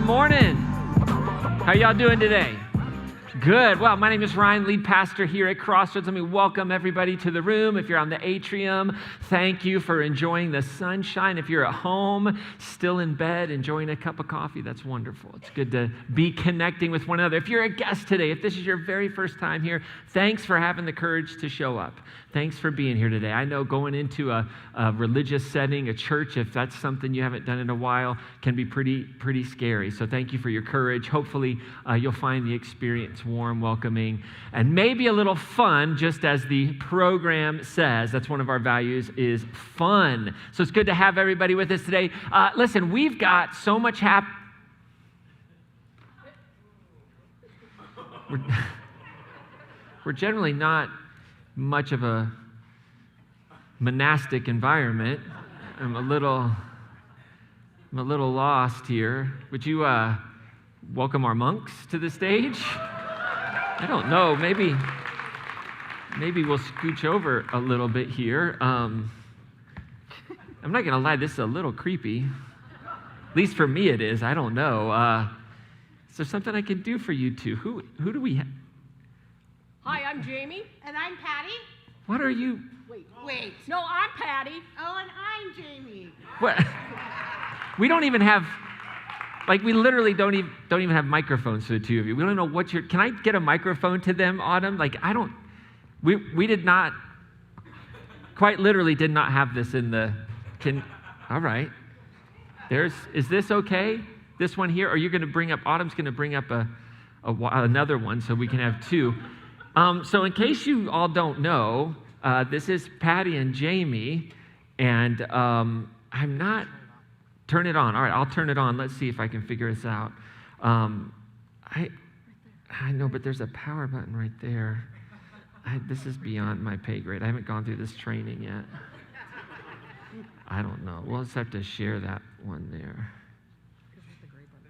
morning. How y'all doing today? Good. Well, my name is Ryan, lead pastor here at Crossroads. Let me welcome everybody to the room. If you're on the atrium, thank you for enjoying the sunshine. If you're at home, still in bed, enjoying a cup of coffee, that's wonderful. It's good to be connecting with one another. If you're a guest today, if this is your very first time here, thanks for having the courage to show up. Thanks for being here today. I know going into a religious setting, a church, if that's something you haven't done in a while, can be pretty scary. So thank you for your courage. Hopefully, you'll find the experience warm, welcoming, and maybe a little fun, just as the program says. That's one of our values, is fun. So it's good to have everybody with us today. Listen, we've got so much We're generally not much of a monastic environment. I'm a little lost here. Would you welcome our monks to the stage? I don't know. Maybe we'll scooch over a little bit here. I'm not going to lie. This is a little creepy. At least for me, it is. I don't know. Is there something I can do for you two? Who do we have? Hi, I'm Jamie. And I'm Patty. What are you? Wait. No, I'm Patty. Oh, and I'm Jamie. What? We don't even have, we literally don't even have microphones for the two of you. We don't know what you're, can I get a microphone to them, Autumn? We did not, quite literally did not have this in the, all right. Is this okay? This one here? Or you're going to bring up, Autumn's going to bring up another one so we can have two. So in case you all don't know, this is Patty and Jamie, and I'm not, turn it on. All right, I'll turn it on. Let's see if I can figure this out. I know, but there's a power button right there. This is beyond my pay grade. I haven't gone through this training yet. I don't know. We'll just have to share that one there.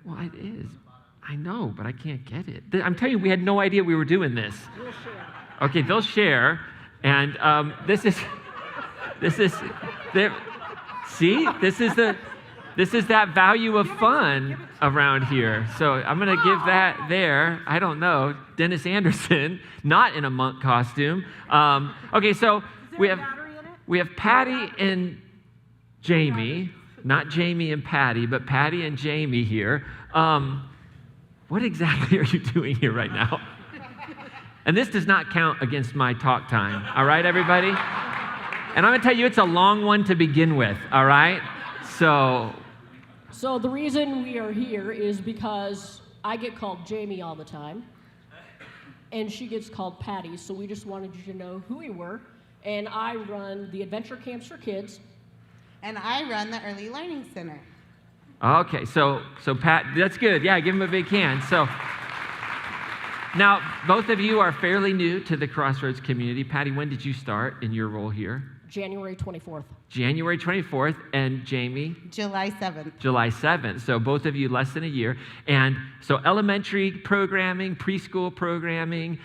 Well, it is. I know, but I can't get it. I'm telling you, we had no idea we were doing this. We'll share. Okay, they'll share, and this is that value of fun around here. So I'm going to give that there. I don't know, Dennis Anderson, not in a monk costume. Okay, so we have Patty and Jamie, not Jamie and Patty, but Patty and Jamie here. What exactly are you doing here right now? And this does not count against my talk time. All right, everybody? And I'm going to tell you, it's a long one to begin with. All right? So the reason we are here is because I get called Jamie all the time, and she gets called Patty. So we just wanted you to know who we were. And I run the adventure camps for kids. And I run the Early Learning Center. Okay, so Pat, that's good. Yeah, give him a big hand. So now, both of you are fairly new to the Crossroads community. Patty, when did you start in your role here? January 24th. January 24th, and Jamie? July 7th. July 7th. So both of you less than a year. And so elementary programming, preschool programming.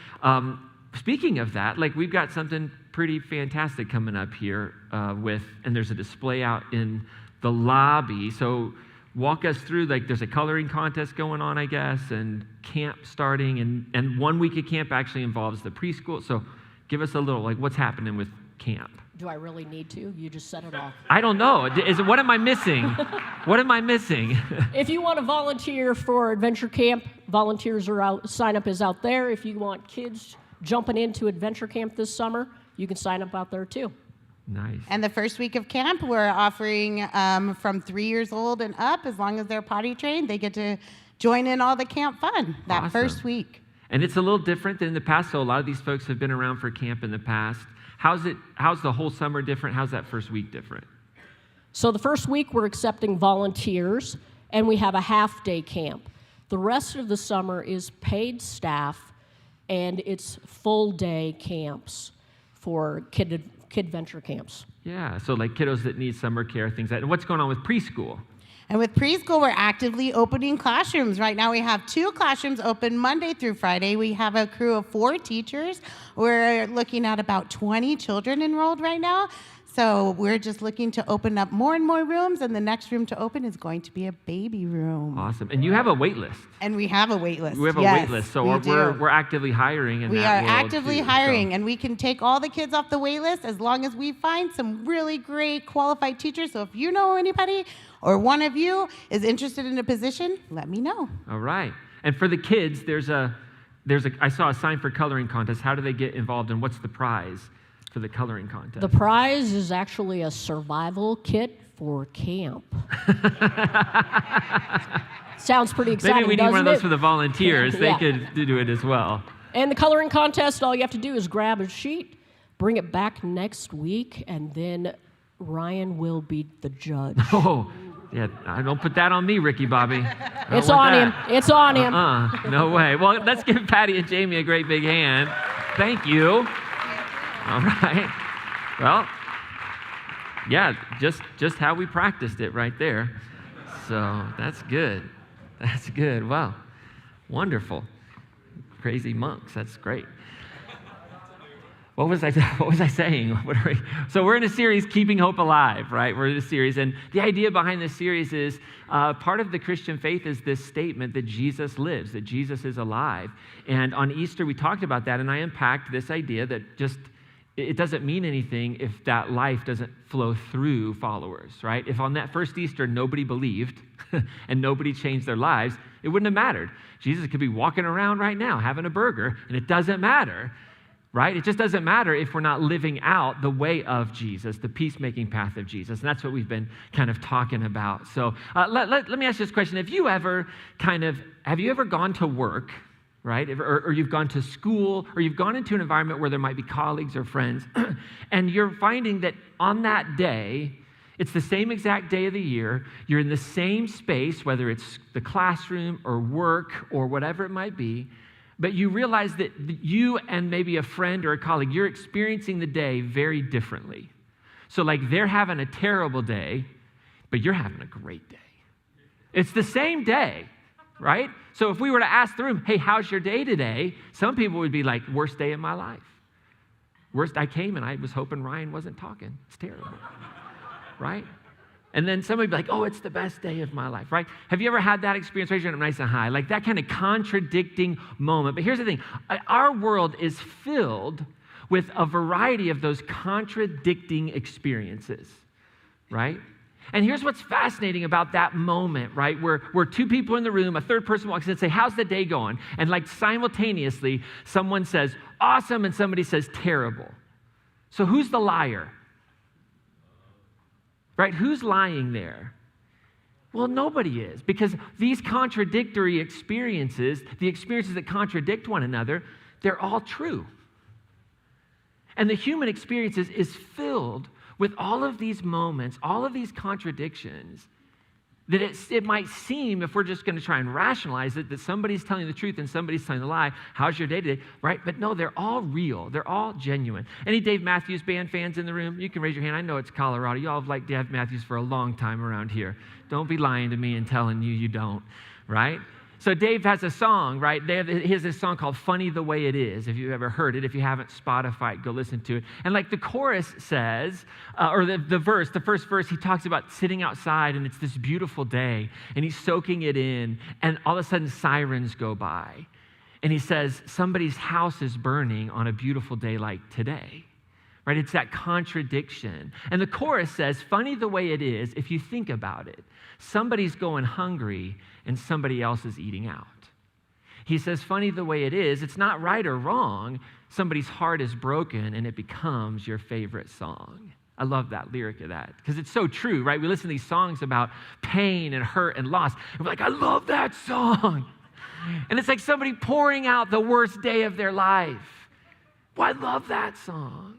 Speaking of that, we've got something pretty fantastic coming up here and there's a display out in the lobby. So walk us through, there's a coloring contest going on, I guess, and camp starting, and 1 week of camp actually involves the preschool. So give us a little, what's happening with camp? Do I really need to? You just set it off. I don't know. What am I missing? What am I missing? If you want to volunteer for adventure camp, volunteers are out. Sign up is out there. If you want kids jumping into adventure camp this summer, you can sign up out there too. Nice. And the first week of camp, we're offering from 3 years old and up, as long as they're potty trained, they get to join in all the camp fun that first week. And it's a little different than in the past. So a lot of these folks have been around for camp in the past. How's the whole summer different? How's that first week different? So the first week, we're accepting volunteers, and we have a half-day camp. The rest of the summer is paid staff, and it's full-day camps for kid venture camps. Yeah, so kiddos that need summer care, things like that. And what's going on with preschool? And with preschool, we're actively opening classrooms. Right now, we have 2 classrooms open Monday through Friday. We have a crew of 4 teachers. We're looking at about 20 children enrolled right now. So we're just looking to open up more and more rooms, and the next room to open is going to be a baby room. Awesome. And you have a wait list. And we have a wait list. We have a wait list, so we're actively hiring in we that are world actively too, hiring, so. and we can take all the kids off the wait list as long as we find some really great qualified teachers. So if you know anybody or one of you is interested in a position, let me know. All right. And for the kids, I saw a sign for coloring contest. How do they get involved, and what's the prize for the coloring contest? The prize is actually a survival kit for camp. Sounds pretty exciting, Maybe we need one of doesn't those it? for the volunteers. Yeah. They could do it as well. And the coloring contest, all you have to do is grab a sheet, bring it back next week, and then Ryan will be the judge. Oh, yeah, don't put that on me, Ricky Bobby. It's on him. It's on him. No way. Well, let's give Patty and Jamie a great big hand. Thank you. All right. Well, yeah, just how we practiced it right there. So that's good. That's good. Wow. Wonderful. Crazy monks. That's great. What was I saying? So we're in a series, Keeping Hope Alive, right? We're in a series, and the idea behind this series is part of the Christian faith is this statement that Jesus lives, that Jesus is alive. And on Easter, we talked about that, and I unpacked this idea that just it doesn't mean anything if that life doesn't flow through followers, right? If on that first Easter nobody believed and nobody changed their lives, it wouldn't have mattered. Jesus could be walking around right now having a burger, and it doesn't matter. Right? It just doesn't matter if we're not living out the way of Jesus, the peacemaking path of Jesus. And that's what we've been kind of talking about. So let me ask you this question. Have you ever gone to work, right? Or you've gone to school, or you've gone into an environment where there might be colleagues or friends, and you're finding that on that day, it's the same exact day of the year, you're in the same space, whether it's the classroom or work or whatever it might be, but you realize that you and maybe a friend or a colleague, you're experiencing the day very differently. So like they're having a terrible day, but you're having a great day. It's the same day, right? So if we were to ask the room, hey, how's your day today? Some people would be like, worst day of my life. Worst, I came and I was hoping Ryan wasn't talking. It's terrible, right? And then somebody would be like, oh, it's the best day of my life, right? Have you ever had that experience? Raise your hand up nice and high. Like that kind of contradicting moment. But here's the thing. Our world is filled with a variety of those contradicting experiences, right? And here's what's fascinating about that moment, right? Where two people in the room, a third person walks in and say, how's the day going? And like simultaneously, someone says, awesome, and somebody says, terrible. So who's the liar? Right? Who's lying there? Well, nobody is, because these contradictory experiences, the experiences that contradict one another, they're all true. And the human experience is filled with all of these moments, all of these contradictions, that it might seem, if we're just going to try and rationalize it, that somebody's telling the truth and somebody's telling the lie. How's your day today? Right? But no, they're all real. They're all genuine. Any Dave Matthews Band fans in the room? You can raise your hand. I know it's Colorado. You all have liked Dave Matthews for a long time around here. Don't be lying to me and telling you don't, right? So Dave has a song, right? He has this song called Funny the Way It Is. If you've ever heard it, if you haven't, Spotify it, go listen to it. And like the chorus says, or the first verse, he talks about sitting outside and it's this beautiful day and he's soaking it in and all of a sudden sirens go by. And he says, somebody's house is burning on a beautiful day like today. Right? It's that contradiction. And the chorus says, funny the way it is, if you think about it, somebody's going hungry and somebody else is eating out. He says, funny the way it is, it's not right or wrong. Somebody's heart is broken and it becomes your favorite song. I love that lyric of that because it's so true, right? We listen to these songs about pain and hurt and loss. And we're like, I love that song. And it's like somebody pouring out the worst day of their life. Well, I love that song.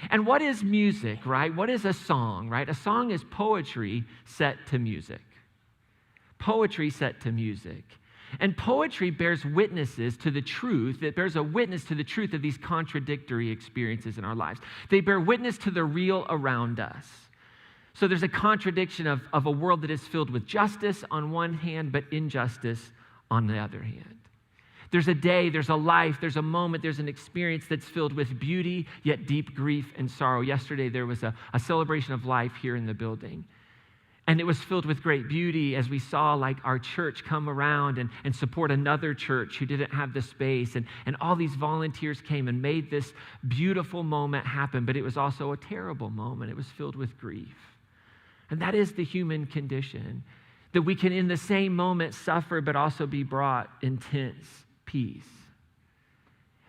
And what is music, right? What is a song, right? A song is poetry set to music. Poetry set to music. And poetry bears witnesses to the truth. It bears a witness to the truth of these contradictory experiences in our lives. They bear witness to the real around us. So there's a contradiction of a world that is filled with justice on one hand, but injustice on the other hand. There's a day, there's a life, there's a moment, there's an experience that's filled with beauty, yet deep grief and sorrow. Yesterday, there was a celebration of life here in the building. And it was filled with great beauty as we saw like our church come around and support another church who didn't have the space. And all these volunteers came and made this beautiful moment happen, but it was also a terrible moment. It was filled with grief. And that is the human condition, that we can in the same moment suffer, but also be brought intense peace.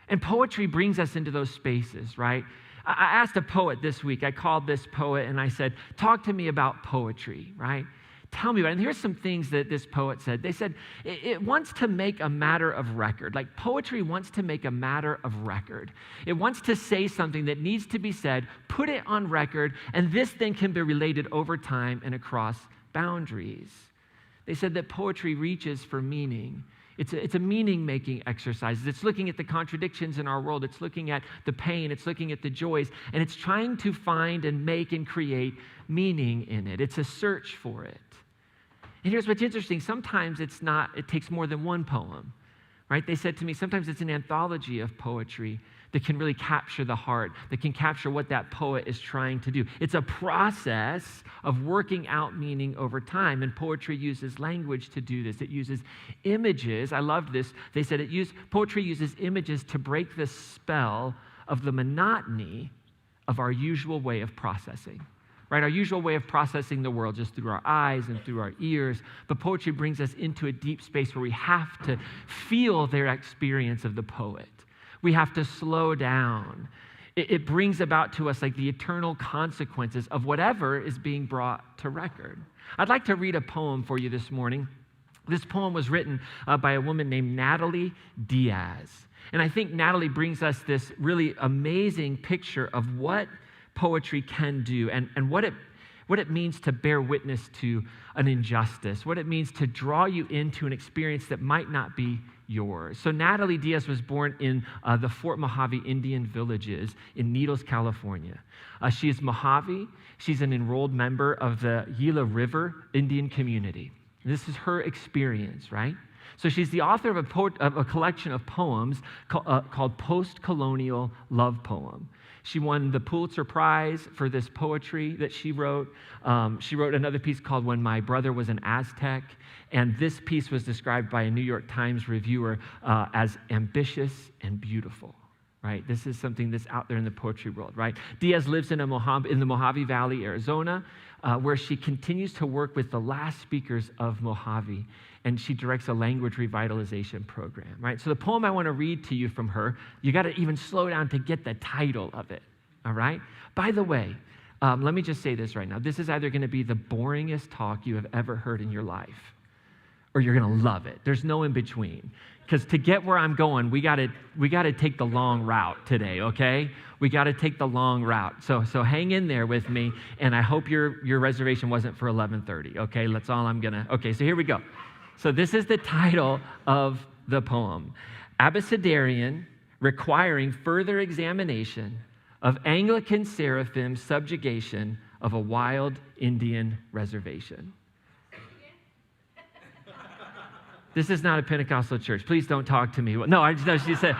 And poetry brings us into those spaces, right? I asked a poet this week. I called this poet and I said, talk to me about poetry, right? Tell me about it. And here's some things that this poet said. They said, it wants to make a matter of record. Like poetry wants to make a matter of record. It wants to say something that needs to be said, put it on record, and this thing can be related over time and across boundaries. They said that poetry reaches for meaning. It's a meaning-making exercise. It's looking at the contradictions in our world. It's looking at the pain. It's looking at the joys. And it's trying to find and make and create meaning in it. It's a search for it. And here's what's interesting. Sometimes it takes more than one poem, right? They said to me, sometimes it's an anthology of poetry that can really capture the heart, that can capture what that poet is trying to do. It's a process of working out meaning over time, and poetry uses language to do this. It uses images. I loved this. They said poetry uses images to break the spell of the monotony of our usual way of processing. Right? Our usual way of processing the world just through our eyes and through our ears. But poetry brings us into a deep space where we have to feel their experience of the poet. We have to slow down. It brings about to us like the eternal consequences of whatever is being brought to record. I'd like to read a poem for you this morning. This poem was written by a woman named Natalie Diaz. And I think Natalie brings us this really amazing picture of what poetry can do and what it means to bear witness to an injustice, what it means to draw you into an experience that might not be yours. So Natalie Diaz was born in the Fort Mojave Indian villages in Needles, California. She is Mojave. She's an enrolled member of the Gila River Indian community. This is her experience, right? So she's the author of a collection of poems called Post-Colonial Love Poem. She won the Pulitzer Prize for this poetry that she wrote. She wrote another piece called When My Brother Was an Aztec. And this piece was described by a New York Times reviewer as ambitious and beautiful, right? This is something that's out there in the poetry world, right? Diaz lives in the Mojave Valley, Arizona, where she continues to work with the last speakers of Mojave, and she directs a language revitalization program, right? So the poem I want to read to you from her, you got to even slow down to get the title of it, all right? By the way, let me just say this right now. This is either going to be the boringest talk you have ever heard in your life, or you're going to love it. There's no in between. Because to get where I'm going, we got to take the long route today, okay? We got to take the long route. So hang in there with me, and I hope your reservation wasn't for 11:30, okay? That's all I'm going to. Okay, so here we go. So this is the title of the poem. Abecedarian, requiring further examination of Anglican seraphim subjugation of a wild Indian reservation. This is not a Pentecostal church. Please don't talk to me. No, she said,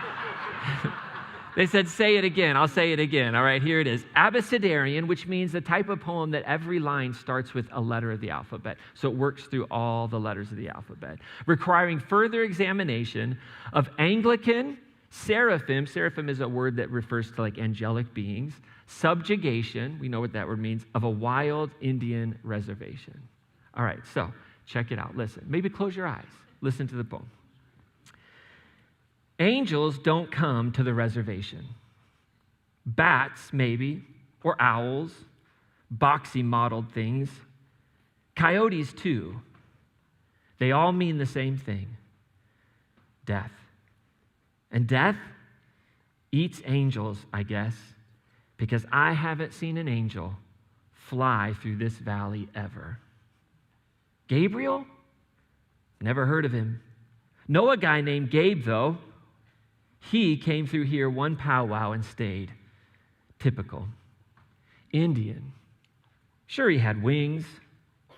they said, say it again. I'll say it again. All right, here it is. Abecedarian, which means the type of poem that every line starts with a letter of the alphabet. So it works through all the letters of the alphabet. Requiring further examination of Anglican seraphim. Seraphim is a word that refers to like angelic beings. Subjugation, we know what that word means, of a wild Indian reservation. All right, so check it out. Listen. Maybe close your eyes. Listen to the poem. Angels don't come to the reservation. Bats, maybe, or owls, boxy mottled things. Coyotes, too. They all mean the same thing, death. And death eats angels, I guess, because I haven't seen an angel fly through this valley ever. Gabriel? Never heard of him. Know a guy named Gabe, though. He came through here one powwow and stayed. Typical. Indian. Sure, he had wings.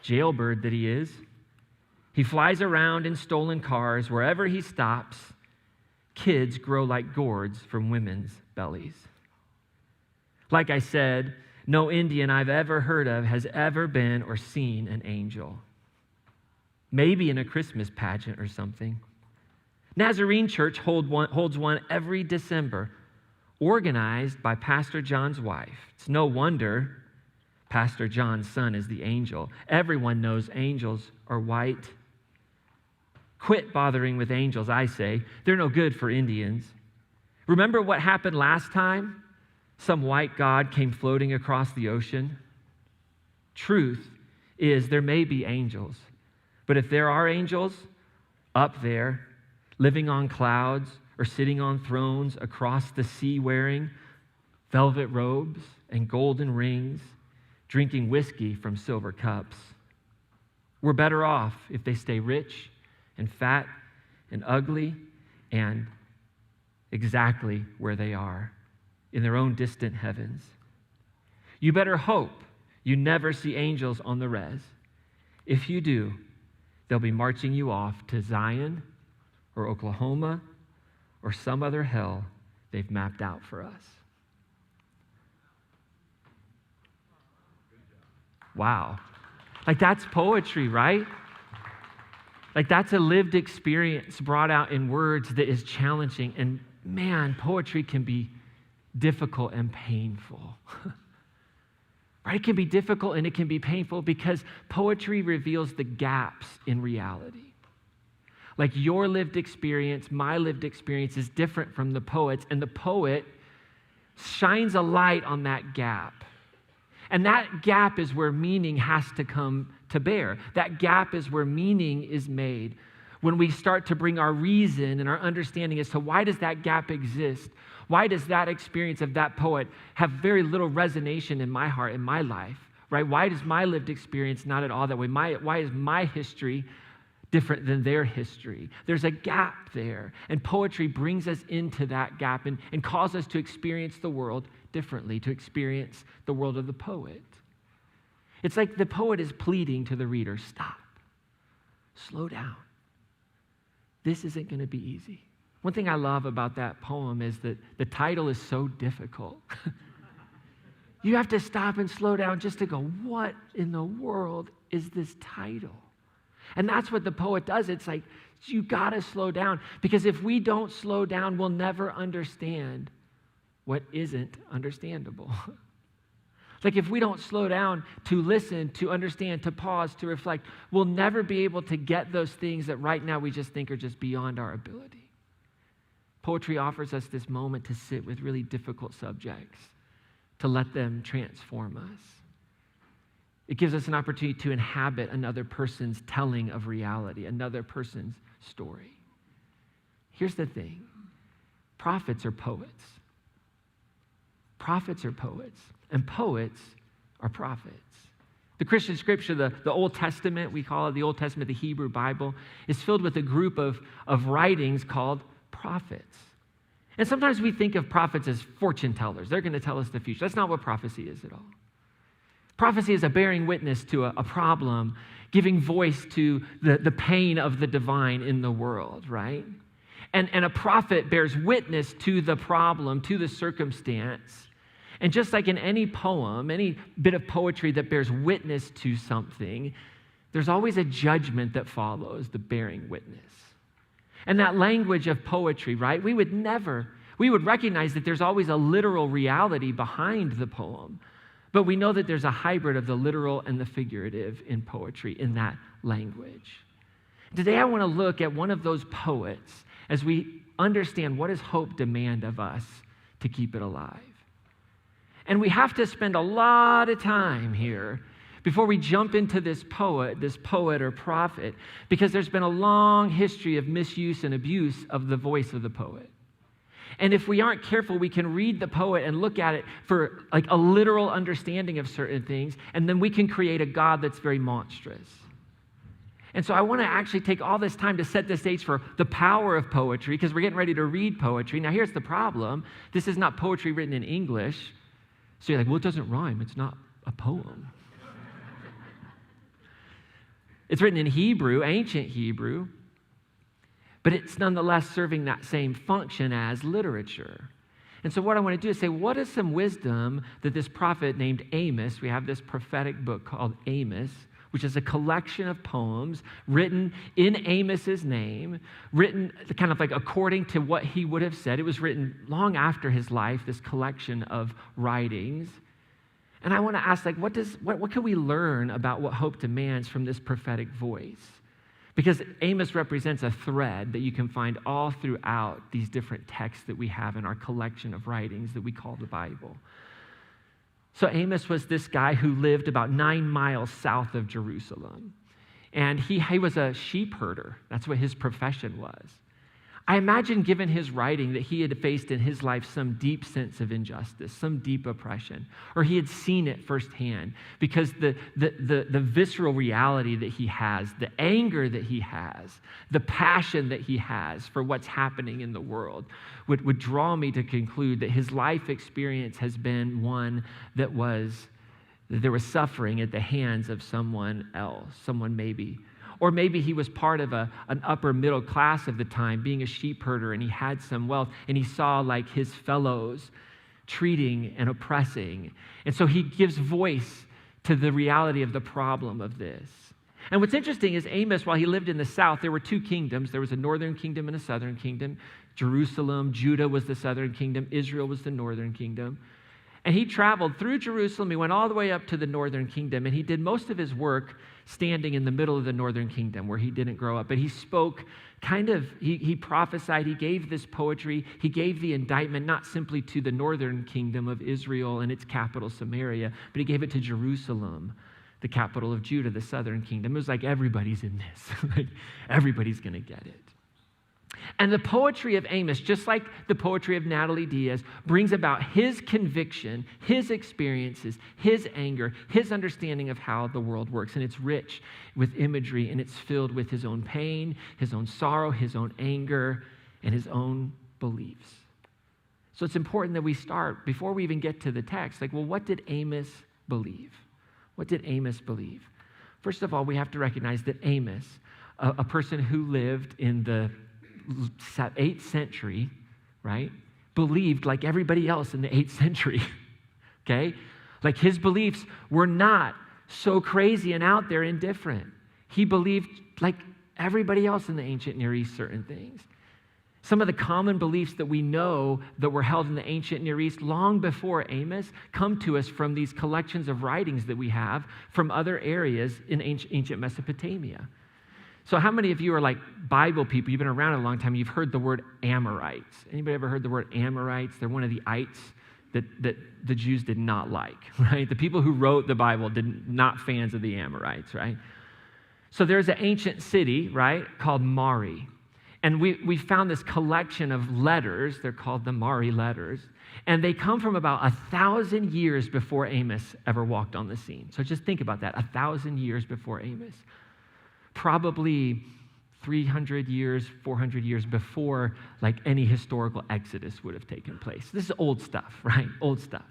Jailbird that he is. He flies around in stolen cars wherever he stops. kids grow like gourds from women's bellies. Like I said, no Indian I've ever heard of has ever been or seen an angel. Maybe in a Christmas pageant or something. Nazarene Church holds one every December, organized by Pastor John's wife. It's no wonder Pastor John's son is the angel. Everyone knows angels are white. Quit bothering with angels, I say. They're no good for Indians. Remember what happened last time? Some white god came floating across the ocean. Truth is there may be angels, but if there are angels up there, living on clouds or sitting on thrones across the sea wearing velvet robes and golden rings, drinking whiskey from silver cups, we're better off if they stay rich and fat and ugly and exactly where they are, in their own distant heavens. You better hope you never see angels on the res. If you do, they'll be marching you off to Zion or Oklahoma or some other hell they've mapped out for us. Wow. Like that's poetry, right? Like that's a lived experience brought out in words that is challenging. And man, poetry can be difficult and painful. Right? It can be difficult and it can be painful because poetry reveals the gaps in reality. Like your lived experience, my lived experience is different from the poet's, and the poet shines a light on that gap. And that gap is where meaning has to come to bear. That gap is where meaning is made. When we start to bring our reason and our understanding as to why does that gap exist? Why does that experience of that poet have very little resonance in my heart, in my life, right? Why does my lived experience not at all that way? Why is my history different than their history? There's a gap there, and poetry brings us into that gap and calls us to experience the world differently, to experience the world of the poet. It's like the poet is pleading to the reader, stop, slow down. This isn't going to be easy. One thing I love about that poem is that the title is so difficult. You have to stop and slow down just to go, what in the world is this title? And that's what the poet does. It's like, you got to slow down, because if we don't slow down, we'll never understand what isn't understandable. Like if we don't slow down to listen, to understand, to pause, to reflect, we'll never be able to get those things that right now we just think are just beyond our ability. Poetry offers us this moment to sit with really difficult subjects, to let them transform us. It gives us an opportunity to inhabit another person's telling of reality, another person's story. Here's the thing. Prophets are poets. Prophets are poets, and poets are prophets. The Christian scripture, the Old Testament, we call it the Old Testament, the Hebrew Bible, is filled with a group of writings called prophets. And sometimes we think of prophets as fortune tellers. They're going to tell us the future. That's not what prophecy is at all. Prophecy is a bearing witness to a problem, giving voice to the pain of the divine in the world, right? And a prophet bears witness to the problem, to the circumstance. And just like in any poem, any bit of poetry that bears witness to something, there's always a judgment that follows the bearing witness. And that language of poetry, right? We would recognize that there's always a literal reality behind the poem. But we know that there's a hybrid of the literal and the figurative in poetry, in that language. Today I want to look at one of those poets as we understand what does hope demand of us to keep it alive. And we have to spend a lot of time here before we jump into this poet or prophet, because there's been a long history of misuse and abuse of the voice of the poet. And if we aren't careful, we can read the poet and look at it for like a literal understanding of certain things, and then we can create a God that's very monstrous. And so I want to actually take all this time to set the stage for the power of poetry, because we're getting ready to read poetry. Now here's the problem. This is not poetry written in English. So you're like, well, it doesn't rhyme. It's not a poem. It's written in Hebrew, ancient Hebrew. but it's nonetheless serving that same function as literature. And so what I want to do is say, what is some wisdom that this prophet named Amos, we have this prophetic book called Amos, which is a collection of poems written in Amos's name, written kind of like according to what he would have said. It was written long after his life, this collection of writings. And I want to ask, like, what can we learn about what hope demands from this prophetic voice? Because Amos represents a thread that you can find all throughout these different texts that we have in our collection of writings that we call the Bible. So Amos was this guy who lived about 9 miles south of Jerusalem. And he was a sheep herder. That's what his profession was. I imagine, given his writing, that he had faced in his life some deep sense of injustice, some deep oppression, or he had seen it firsthand, because the visceral reality that he has, the anger that he has, the passion that he has for what's happening in the world would draw me to conclude that his life experience has been one that there was suffering at the hands of someone else, someone maybe. Or maybe he was part of an upper middle class of the time, being a sheep herder, and he had some wealth, and he saw like his fellows treating and oppressing. And so he gives voice to the reality of the problem of this. And what's interesting is Amos, while he lived in the south, there were 2 kingdoms. There was a northern kingdom and a southern kingdom. Jerusalem, Judah was the southern kingdom. Israel was the northern kingdom. And he traveled through Jerusalem. He went all the way up to the northern kingdom, and he did most of his work standing in the middle of the northern kingdom where he didn't grow up. But he spoke he prophesied, he gave this poetry, he gave the indictment not simply to the northern kingdom of Israel and its capital Samaria, but he gave it to Jerusalem, the capital of Judah, the southern kingdom. It was like, everybody's in this. Like, everybody's going to get it. And the poetry of Amos, just like the poetry of Natalie Diaz, brings about his conviction, his experiences, his anger, his understanding of how the world works. And it's rich with imagery, and it's filled with his own pain, his own sorrow, his own anger, and his own beliefs. So it's important that we start, before we even get to the text, like, well, what did Amos believe? What did Amos believe? First of all, we have to recognize that Amos, a person who lived in the 8th century, right, believed like everybody else in the 8th century, okay? Like, his beliefs were not so crazy and out there and different. He believed like everybody else in the ancient Near East certain things. Some of the common beliefs that we know that were held in the ancient Near East long before Amos come to us from these collections of writings that we have from other areas in ancient Mesopotamia. So how many of you are like Bible people? You've been around a long time. You've heard the word Amorites. Anybody ever heard the word Amorites? They're one of the ites that the Jews did not like, right? The people who wrote the Bible not fans of the Amorites, right? So there's an ancient city, right, called Mari. And we found this collection of letters. They're called the Mari letters. And they come from about 1,000 years before Amos ever walked on the scene. So just think about that, 1,000 years before Amos. Probably 300 years, 400 years before like any historical exodus would have taken place. This is old stuff, right? Old stuff.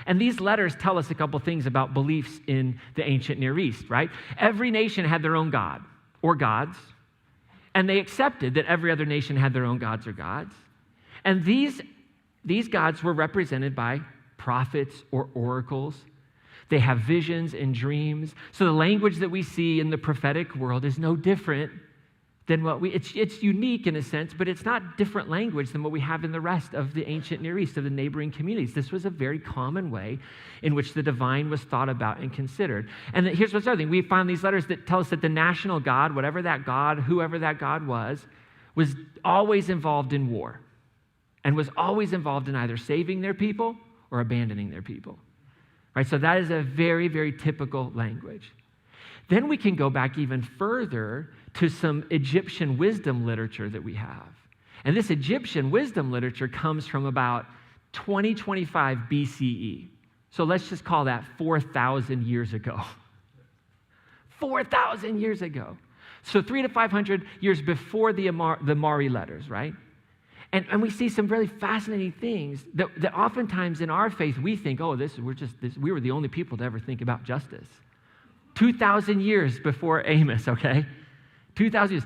And these letters tell us a couple things about beliefs in the ancient Near East, right? Every nation had their own god or gods, and they accepted that every other nation had their own gods or gods. And these gods were represented by prophets or oracles. They have visions and dreams. So the language that we see in the prophetic world is no different than it's unique in a sense, but it's not different language than what we have in the rest of the ancient Near East, of the neighboring communities. This was a very common way in which the divine was thought about and considered. And here's what's the other thing. We found these letters that tell us that the national god, whatever that god, whoever that god was always involved in war and was always involved in either saving their people or abandoning their people. Right, so that is a very, very typical language. Then we can go back even further to some Egyptian wisdom literature that we have. And this Egyptian wisdom literature comes from about 2025 BCE. So let's just call that 4,000 years ago. 4,000 years ago. So 300 to 500 years before the Mari letters, right? And we see some really fascinating things that oftentimes in our faith we think, oh, we were the only people to ever think about justice. 2,000 years before Amos, okay? 2,000 years.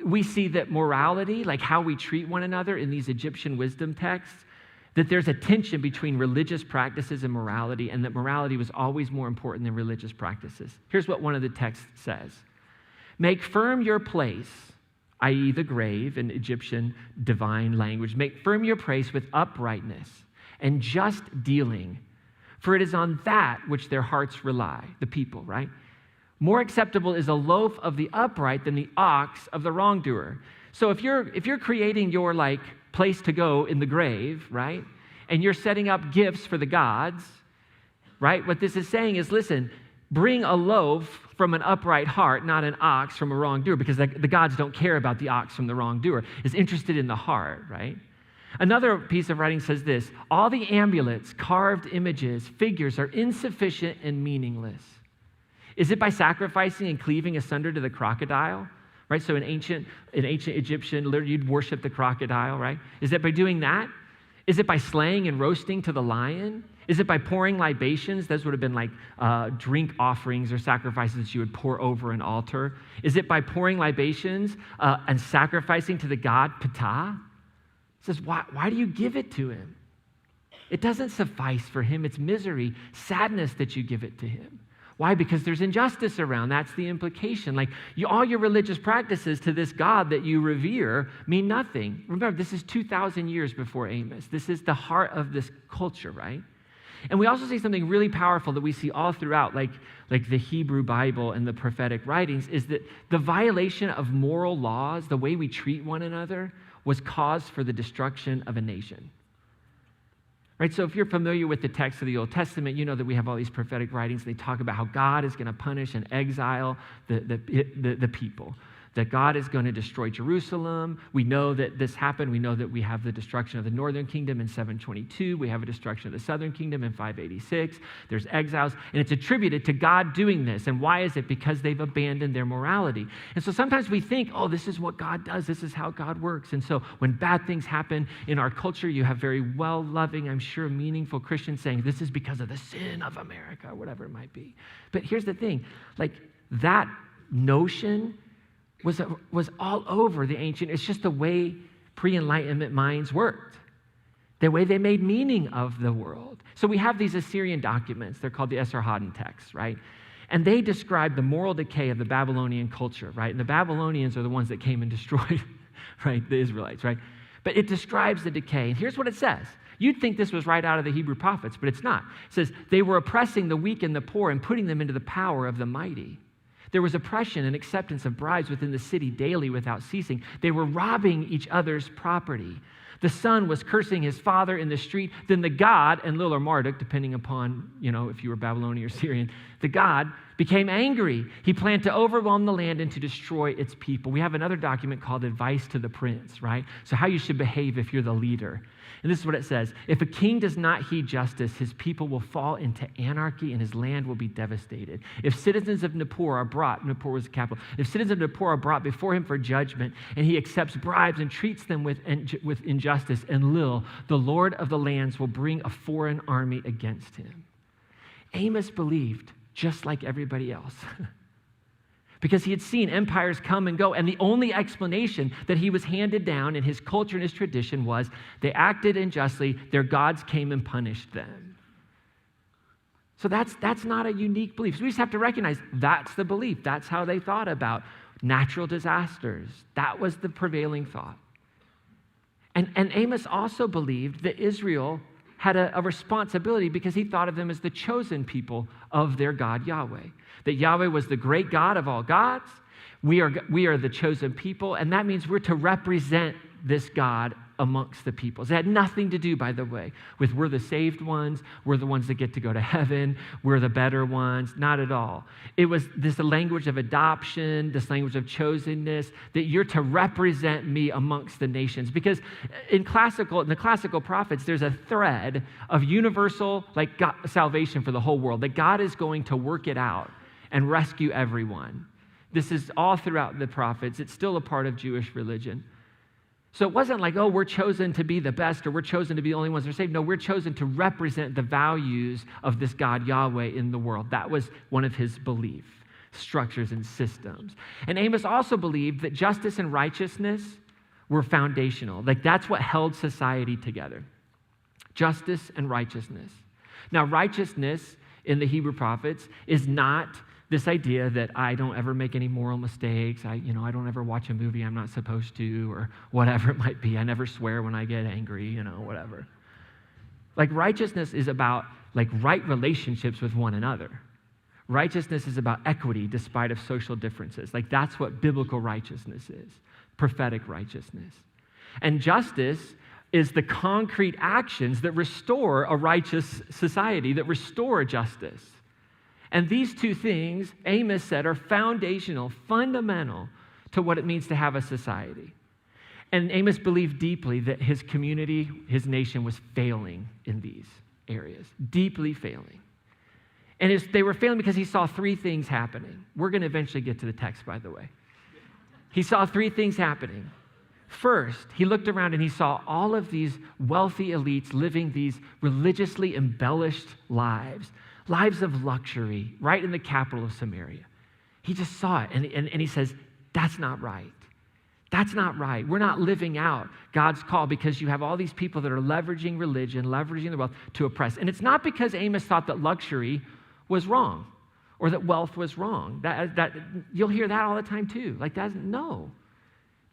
we see that morality, like how we treat one another in these Egyptian wisdom texts, that there's a tension between religious practices and morality, and that morality was always more important than religious practices. Here's what one of the texts says. Make firm your place, i.e. the grave in Egyptian divine language. Make firm your place with uprightness and just dealing, for it is on that which their hearts rely, the people, right? More acceptable is a loaf of the upright than the ox of the wrongdoer. So if you're creating your place to go in the grave, right? And you're setting up gifts for the gods, right? What this is saying is, listen, bring a loaf from an upright heart, not an ox from a wrongdoer, because the gods don't care about the ox from the wrongdoer. Is interested in the heart, right? Another piece of writing says this: all the amulets, carved images, figures are insufficient and meaningless. Is it by sacrificing and cleaving asunder to the crocodile? Right? So in ancient Egyptian, literally you'd worship the crocodile, right? Is it by doing that? Is it by slaying and roasting to the lion? Is it by pouring libations? Those would have been like drink offerings or sacrifices that you would pour over an altar. Is it by pouring libations and sacrificing to the god Ptah? It says, why do you give it to him? It doesn't suffice for him. It's misery, sadness that you give it to him. Why? Because there's injustice around. That's the implication. All your religious practices to this God that you revere mean nothing. Remember, this is 2,000 years before Amos. This is the heart of this culture, right? And we also see something really powerful that we see all throughout, like the Hebrew Bible and the prophetic writings, is that the violation of moral laws, the way we treat one another, was cause for the destruction of a nation. Right, so if you're familiar with the text of the Old Testament, you know that we have all these prophetic writings. They talk about how God is going to punish and exile the people, that God is going to destroy Jerusalem. We know that this happened. We know that we have the destruction of the northern kingdom in 722. We have a destruction of the southern kingdom in 586. There's exiles, and it's attributed to God doing this. And why is it? Because they've abandoned their morality. And so sometimes we think, oh, this is what God does. This is how God works. And so when bad things happen in our culture, you have very well-loving, I'm sure, meaningful Christians saying, this is because of the sin of America, or whatever it might be. But here's the thing, that notion was all over the ancient. It's just the way pre-Enlightenment minds worked, the way they made meaning of the world. So we have these Assyrian documents. They're called the Esarhaddon texts, right? And they describe the moral decay of the Babylonian culture, right? And the Babylonians are the ones that came and destroyed, right, the Israelites, right? But it describes the decay. And here's what it says. You'd think this was right out of the Hebrew prophets, but it's not. It says, they were oppressing the weak and the poor and putting them into the power of the mighty. There was oppression and acceptance of bribes within the city daily without ceasing. They were robbing each other's property. The son was cursing his father in the street. Then the god, Enlil or Marduk, depending upon, if you were Babylonian or Syrian, the god became angry. He planned to overwhelm the land and to destroy its people. We have another document called Advice to the Prince, right? So how you should behave if you're the leader. And this is what it says. If a king does not heed justice, his people will fall into anarchy and his land will be devastated. If citizens of Nippur was the capital, if citizens of Nippur are brought before him for judgment and he accepts bribes and treats them with injustice, Enlil, the Lord of the lands, will bring a foreign army against him. Amos believed just like everybody else. Because he had seen empires come and go, and the only explanation that he was handed down in his culture and his tradition was they acted unjustly, their gods came and punished them. So that's not a unique belief. So we just have to recognize that's the belief. That's how they thought about natural disasters. That was the prevailing thought. And Amos also believed that Israel had a responsibility because he thought of them as the chosen people of their God, Yahweh. That Yahweh was the great God of all gods. We are the chosen people, and that means we're to represent this God amongst the peoples. It had nothing to do, by the way, with we're the saved ones, we're the ones that get to go to heaven, we're the better ones, not at all. It was this language of adoption, this language of chosenness, that you're to represent me amongst the nations. Because in the classical prophets, there's a thread of universal salvation for the whole world, that God is going to work it out and rescue everyone. This is all throughout the prophets. It's still a part of Jewish religion. So it wasn't like, oh, we're chosen to be the best or we're chosen to be the only ones that are saved. No, we're chosen to represent the values of this God, Yahweh, in the world. That was one of his beliefs. structures and systems. And Amos also believed that justice and righteousness were foundational. Like that's what held society together. Justice and righteousness. Now, righteousness in the Hebrew prophets is not this idea that I don't ever make any moral mistakes. I don't ever watch a movie I'm not supposed to, or whatever it might be. I never swear when I get angry, whatever. Like righteousness is about like right relationships with one another. Righteousness is about equity despite of social differences. Like that's what biblical righteousness is, prophetic righteousness. And justice is the concrete actions that restore a righteous society, that restore justice. And these two things, Amos said, are foundational, fundamental to what it means to have a society. And Amos believed deeply that his community, his nation was failing in these areas, deeply failing. And they were failing because he saw three things happening. We're going to eventually get to the text, by the way. He saw three things happening. First, he looked around and he saw all of these wealthy elites living these religiously embellished lives of luxury, right in the capital of Samaria. He just saw it, and he says, that's not right. That's not right. We're not living out God's call because you have all these people that are leveraging religion, leveraging the wealth to oppress. And it's not because Amos thought that luxury was wrong or that wealth was wrong. That you'll hear that all the time too. Like no.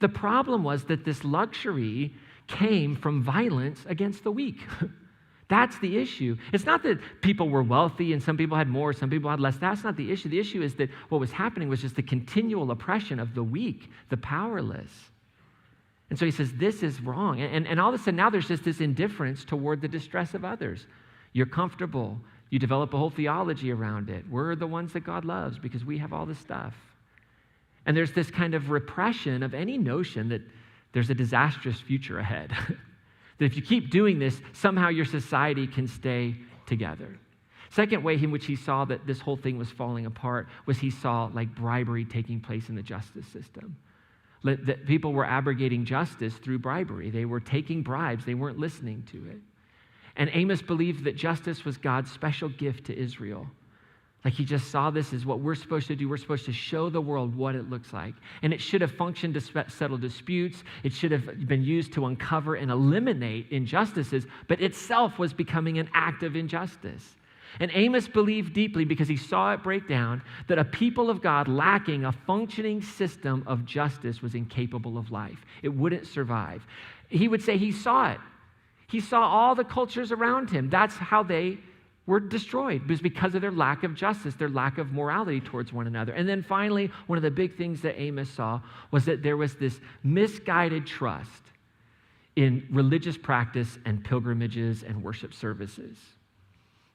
The problem was that this luxury came from violence against the weak. That's the issue. It's not that people were wealthy and some people had more, some people had less. That's not the issue. The issue is that what was happening was just the continual oppression of the weak, the powerless. And so he says, this is wrong. And all of a sudden now there's just this indifference toward the distress of others. You're comfortable. You develop a whole theology around it. We're the ones that God loves because we have all this stuff. And there's this kind of repression of any notion that there's a disastrous future ahead. That if you keep doing this, somehow your society can stay together. Second way in which he saw that this whole thing was falling apart was he saw like bribery taking place in the justice system. That people were abrogating justice through bribery. They were taking bribes. They weren't listening to it. And Amos believed that justice was God's special gift to Israel. Like he just saw this as what we're supposed to do. We're supposed to show the world what it looks like. And it should have functioned to settle disputes. It should have been used to uncover and eliminate injustices, but itself was becoming an act of injustice. And Amos believed deeply, because he saw it break down, that a people of God lacking a functioning system of justice was incapable of life. It wouldn't survive. He would say he saw it. He saw all the cultures around him. That's how they were destroyed. It was because of their lack of justice, their lack of morality towards one another. And then finally, one of the big things that Amos saw was that there was this misguided trust in religious practice and pilgrimages and worship services.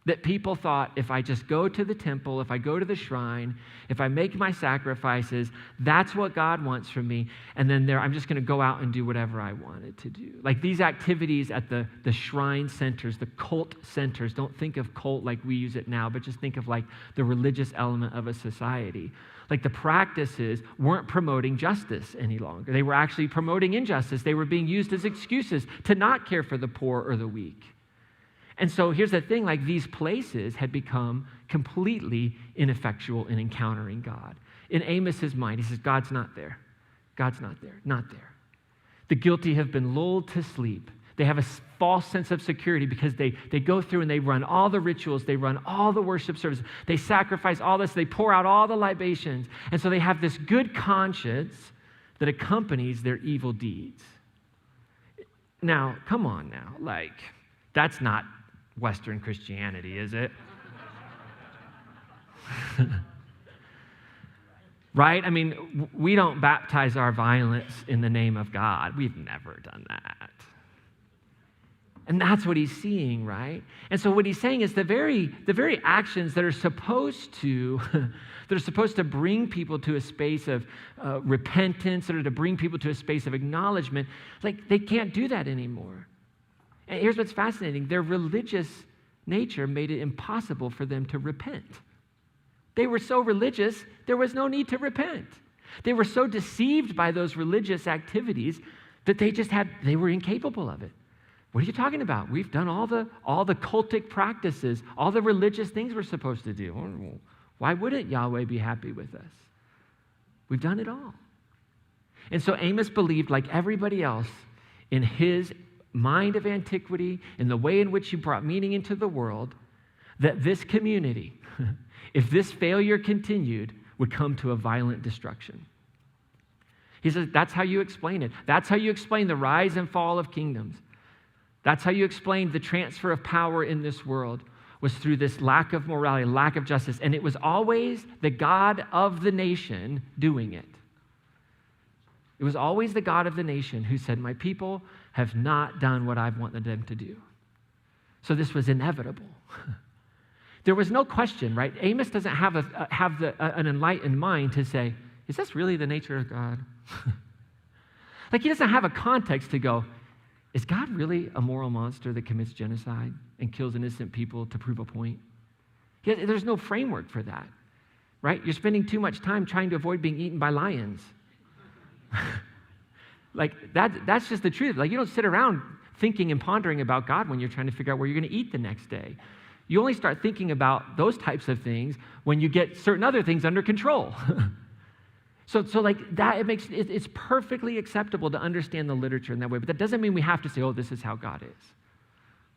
That people thought, if I just go to the temple, if I go to the shrine, if I make my sacrifices, that's what God wants from me. And then I'm just going to go out and do whatever I wanted to do. Like these activities at the shrine centers, the cult centers, don't think of cult like we use it now, but just think of like the religious element of a society. Like the practices weren't promoting justice any longer. They were actually promoting injustice. They were being used as excuses to not care for the poor or the weak. And so here's the thing, like these places had become completely ineffectual in encountering God. In Amos's mind, he says, God's not there. God's not there, not there. The guilty have been lulled to sleep. They have a false sense of security because they go through and they run all the rituals, they run all the worship services, they sacrifice all this, they pour out all the libations. And so they have this good conscience that accompanies their evil deeds. Now, come on now, like, that's not Western Christianity, is it? Right? I mean, we don't baptize our violence in the name of God. We've never done that. And that's what he's seeing, right? And so what he's saying is the very actions that are supposed to bring people to a space of repentance, or to bring people to a space of acknowledgement, like they can't do that anymore. And here's what's fascinating. Their religious nature made it impossible for them to repent. They were so religious, there was no need to repent. They were so deceived by those religious activities that they were incapable of it. What are you talking about? We've done all the cultic practices, all the religious things we're supposed to do. Why wouldn't Yahweh be happy with us? We've done it all. And so Amos believed, like everybody else, in his mind of antiquity, in the way in which he brought meaning into the world, that this community, if this failure continued, would come to a violent destruction. He says, that's how you explain it. That's how you explain the rise and fall of kingdoms. That's how you explain the transfer of power in this world, was through this lack of morality, lack of justice. And it was always the God of the nation doing it. It was always the God of the nation who said, my people have not done what I've wanted them to do. So this was inevitable. There was no question, right? Amos doesn't have an enlightened mind to say, is this really the nature of God? Like he doesn't have a context to go, is God really a moral monster that commits genocide and kills innocent people to prove a point? There's no framework for that, right? You're spending too much time trying to avoid being eaten by lions. Like that's just the truth. Like you don't sit around thinking and pondering about God when you're trying to figure out where you're going to eat the next day. You only start thinking about those types of things when you get certain other things under control. So like that, it's perfectly acceptable to understand the literature in that way, but that doesn't mean we have to say, oh, this is how God is.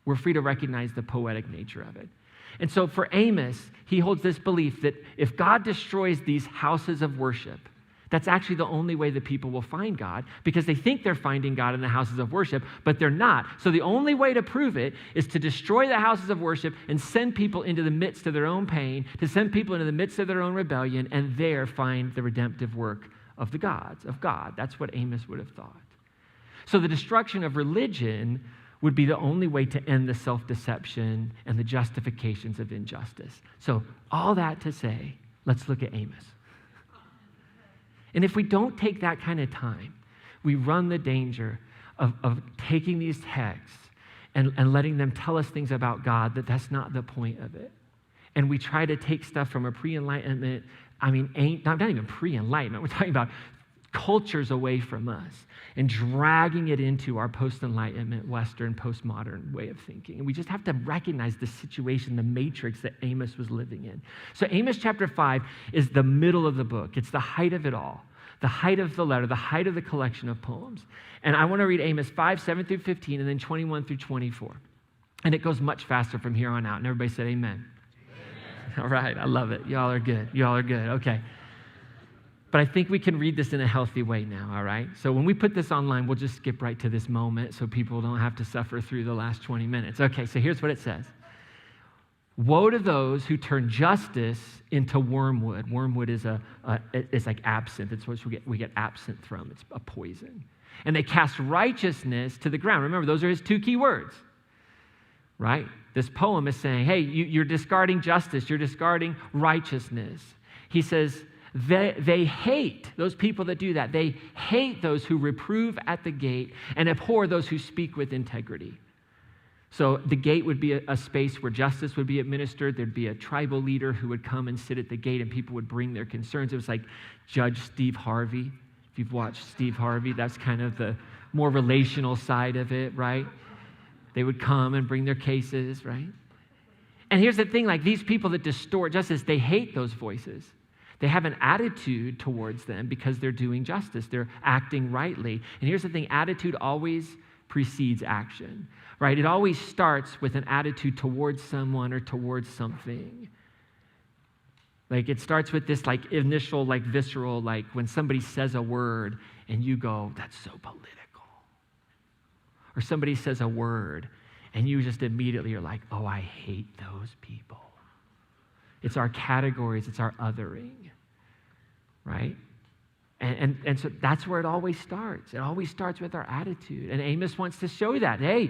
We're free to recognize the poetic nature of it. And so for Amos, he holds this belief that if God destroys these houses of worship, that's actually the only way the people will find God, because they think they're finding God in the houses of worship, but they're not. So the only way to prove it is to destroy the houses of worship and send people into the midst of their own pain, to send people into the midst of their own rebellion, and there find the redemptive work of the gods, of God. That's what Amos would have thought. So the destruction of religion would be the only way to end the self-deception and the justifications of injustice. So all that to say, let's look at Amos. And if we don't take that kind of time, we run the danger of taking these texts and letting them tell us things about God that's not the point of it. And we try to take stuff from a pre-enlightenment, not even pre-enlightenment, we're talking about cultures away from us and dragging it into our post-enlightenment, Western, postmodern way of thinking. And we just have to recognize the situation, the matrix that Amos was living in. So Amos chapter 5 is the middle of the book. It's the height of it all, the height of the letter, the height of the collection of poems. And I want to read Amos 5, 7 through 15, and then 21 through 24. And it goes much faster from here on out. And everybody said amen. All right, I love it. Y'all are good. Okay. But I think we can read this in a healthy way now, all right? So when we put this online, we'll just skip right to this moment so people don't have to suffer through the last 20 minutes. Okay, so here's what it says. Woe to those who turn justice into wormwood. Wormwood is it's like absinthe. It's what we get absinthe from. It's a poison. And they cast righteousness to the ground. Remember, those are his two key words, right? This poem is saying, hey, you're discarding justice. You're discarding righteousness. He says, They hate those people that do that. They hate those who reprove at the gate and abhor those who speak with integrity. So the gate would be a space where justice would be administered. There'd be a tribal leader who would come and sit at the gate, and people would bring their concerns. It was like Judge Steve Harvey. If you've watched Steve Harvey, that's kind of the more relational side of it, right? They would come and bring their cases, right? And here's the thing, like these people that distort justice, they hate those voices. They have an attitude towards them because they're doing justice. They're acting rightly. And here's the thing, attitude always precedes action, right? It always starts with an attitude towards someone or towards something. Like it starts with this like initial, like visceral, like when somebody says a word and you go, that's so political. Or somebody says a word and you just immediately are like, oh, I hate those people. It's our categories, it's our othering, right? And so that's where it always starts. It always starts with our attitude. And Amos wants to show that, hey,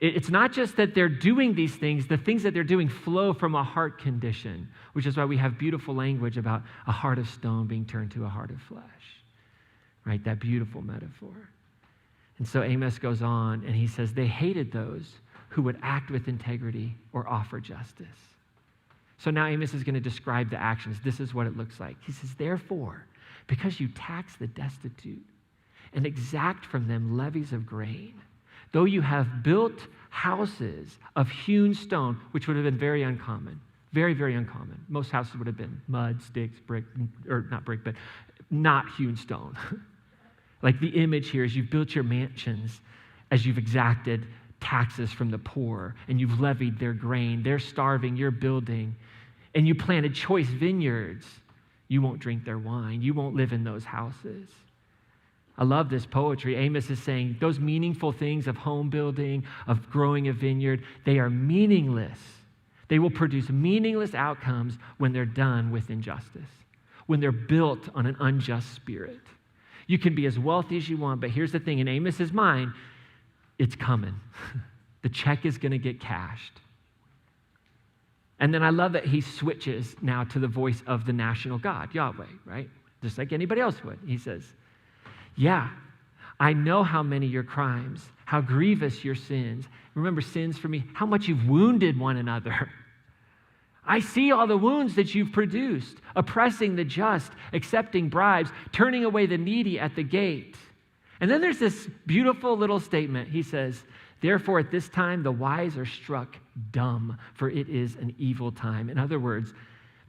it's not just that they're doing these things, the things that they're doing flow from a heart condition, which is why we have beautiful language about a heart of stone being turned to a heart of flesh, right? That beautiful metaphor. And so Amos goes on and he says, they hated those who would act with integrity or offer justice. So now Amos is going to describe the actions. This is what it looks like. He says, therefore, because you tax the destitute and exact from them levies of grain, though you have built houses of hewn stone, which would have been very uncommon Very, very uncommon. Most houses would have been mud, sticks, brick, or not brick, but not hewn stone. Like the image here is you've built your mansions as you've exacted taxes from the poor, and you've levied their grain. They're starving, you're building, and you planted choice vineyards. You won't drink their wine. You won't live in those houses. I love this poetry. Amos is saying those meaningful things of home building, of growing a vineyard, they are meaningless. They will produce meaningless outcomes when they're done with injustice, when they're built on an unjust spirit. You can be as wealthy as you want, but here's the thing, in Amos's mind, it's coming. The check is going to get cashed. And then I love that he switches now to the voice of the national God, Yahweh, right? Just like anybody else would. He says, yeah, I know how many your crimes, how grievous your sins. Remember, sins for me, how much you've wounded one another. I see all the wounds that you've produced, oppressing the just, accepting bribes, turning away the needy at the gate. And then there's this beautiful little statement. He says, therefore at this time the wise are struck dumb, for it is an evil time. In other words,